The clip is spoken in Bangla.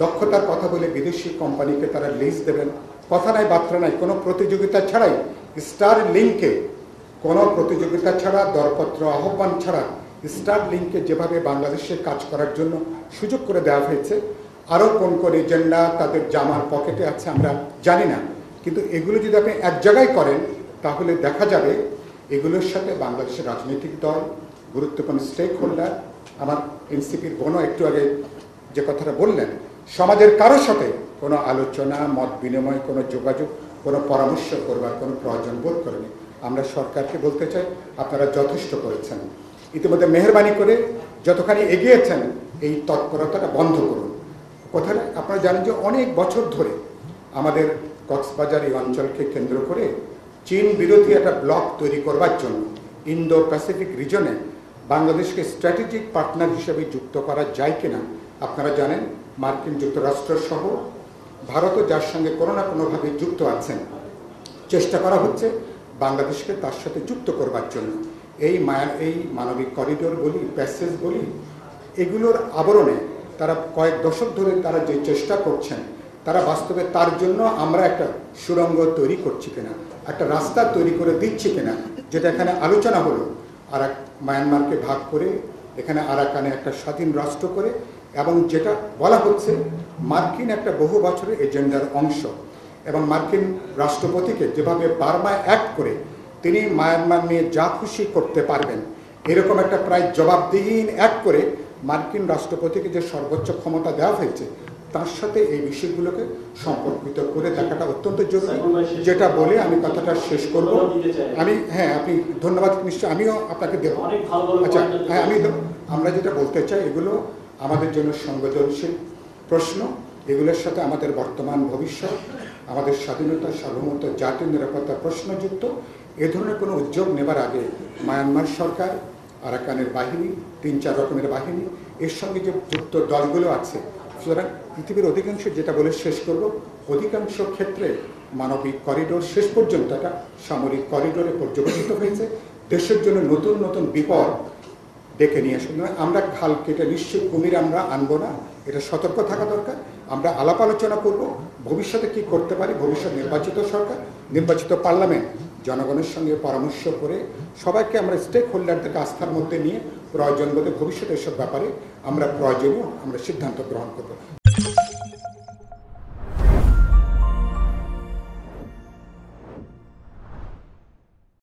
দক্ষতার কথা বলে বিদেশি কোম্পানিকে তারা লিজ দেবেন, কথা নাই বার্তা নাই, কোনো প্রতিযোগিতা ছাড়াই স্টার লিংকে, কোনো প্রতিযোগিতা ছাড়া, দরপত্র আহ্বান ছাড়া স্টার লিংকে যেভাবে বাংলাদেশে কাজ করার জন্য সুযোগ করে দেওয়া হয়েছে, আরও কোন কোন এজেন্ডা তাদের জামার পকেটে আছে আমরা জানি না, কিন্তু এগুলো যদি আপনি এক জায়গায় করেন তাহলে দেখা যাবে এগুলোর সাথে বাংলাদেশের রাজনৈতিক দল, গুরুত্বপূর্ণ স্টেক হোল্ডার, আমার এনসিপির বোনও একটু আগে যে কথাটা বললেন, সমাজের কারোর সাথে কোনো আলোচনা, মত বিনিময়, কোনো যোগাযোগ, কোনো পরামর্শ করবার কোনো প্রয়োজন বোধ করেনি। আমরা সরকারকে বলতে চাই, আপনারা যথেষ্ট করেছেন, ইতিমধ্যে মেহরবানি করে যতখানি এগিয়েছেন এই তৎপরতাটা বন্ধ করুন। কোথায় আপনারা জানেন যে অনেক বছর ধরে আমাদের কক্সবাজার এই অঞ্চলকে কেন্দ্র করে চীন বিরোধী একটা ব্লক তৈরি করবার জন্য ইন্দো প্যাসিফিক রিজনে বাংলাদেশকে স্ট্র্যাটেজিক পার্টনার হিসেবে যুক্ত করা যায় কিনা আপনারা জানেন। মার্কিন যুক্তরাষ্ট্র সহ ভারতও যার সঙ্গে কোনো না কোনোভাবে যুক্ত আছেন, চেষ্টা করা হচ্ছে বাংলাদেশকে তার সাথে যুক্ত করবার জন্য। এই মানবিক করিডোর বলি, প্যাসেজ বলি, এগুলোর আবরণে তারা কয়েক দশক ধরে তারা যে চেষ্টা করছেন, তারা বাস্তবে তার জন্য আমরা একটা সুড়ঙ্গ তৈরি করছি কিনা, একটা রাস্তা তৈরি করে দিচ্ছি কিনা, যেটা এখানে আলোচনা হলো। আর মায়ানমারকে ভাগ করে এখানে আরাকানে একটা স্বাধীন রাষ্ট্র করে, এবং যেটা বলা হচ্ছে মার্কিন একটা বহু বছরের এজেন্ডার অংশ, এবং মার্কিন রাষ্ট্রপতিকে যেভাবে বার্মায় অ্যাক্ট করে তিনি মায়ানমার নিয়ে যা খুশি করতে পারবেন, এরকম একটা প্রায় জবাবদিহিহীন অ্যাক্ট করে মার্কিন রাষ্ট্রপতিকে যে সর্বোচ্চ ক্ষমতা দেওয়া হয়েছে তার সাথে এই বিষয়গুলোকে সম্পর্কিত করে দেখাটা অত্যন্ত জরুরি। যেটা বলে আমি কথাটা শেষ করব। আপনি ধন্যবাদ, নিশ্চয় আমিও আপনাকে দেব। আচ্ছা, আমরা যেটা বলতে চাই, এগুলো আমাদের জন্য সংবেদনশীল প্রশ্ন, এগুলোর সাথে আমাদের বর্তমান ভবিষ্যৎ, আমাদের স্বাধীনতা, সার্বভৌমত্ব, জাতীয় নিরাপত্তা প্রশ্নযুক্ত। এ ধরনের কোনো উদ্যোগ নেবার আগে মায়ানমার সরকার, আরাকানের বাহিনী, 3-4 রকমের বাহিনী, এর সঙ্গে যে যুক্ত দলগুলো আছে, সুতরাং পৃথিবীর অধিকাংশ, যেটা বলে শেষ করব, অধিকাংশ ক্ষেত্রে মানবিক করিডোর শেষ পর্যন্ত একটা সামরিক করিডোরে পর্যবেসিত হয়েছে। দেশের জন্য নতুন নতুন বিপদ ডেকে নিয়ে আসুন। আমরা খাল কেটে নিশ্চয়ই কুমির আমরা আনবো না, এটা সতর্ক থাকা দরকার। আমরা আলাপ আলোচনা করব ভবিষ্যতে কি করতে পারি। ভবিষ্যৎ নির্বাচিত সরকার, নির্বাচিত পার্লামেন্ট জনগণের সঙ্গে পরামর্শ করে সবাইকে আমরা স্টেক হোল্ডারদেরকে আস্থার মধ্যে নিয়ে প্রয়োজন বোধে ভবিষ্যতে এসব ব্যাপারে আমরা প্রয়োজনীয় সিদ্ধান্ত গ্রহণ করব।